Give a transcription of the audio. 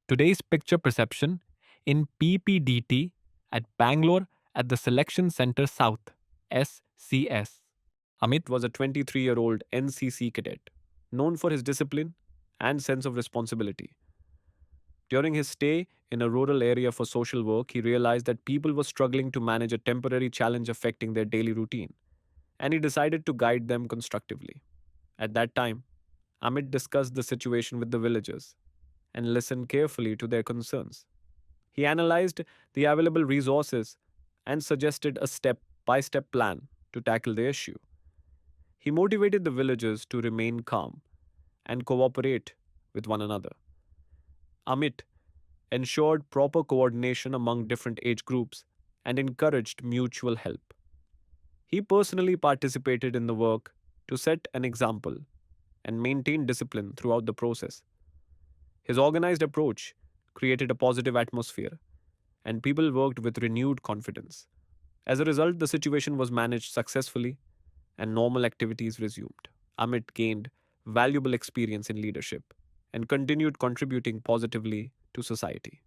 Today's picture perception in PPDT at Bangalore at the Selection Center South, SCS. Amit was a 23-year-old NCC cadet, known for his discipline and sense of responsibility. During his stay in a rural area for social work, he realized that people were struggling to manage a temporary challenge affecting their daily routine, and he decided to guide them constructively. At that time, Amit discussed the situation with the villagers and listened carefully to their concerns. He analyzed the available resources and suggested a step by step plan to tackle the issue. He motivated the villagers to remain calm and cooperate with one another. Amit ensured proper coordination among different age groups and encouraged mutual help. He personally participated in the work to set an example and maintain discipline throughout the process. His organized approach created a positive atmosphere, and people worked with renewed confidence. As a result, the situation was managed successfully and normal activities resumed. Amit gained valuable experience in leadership and continued contributing positively to society.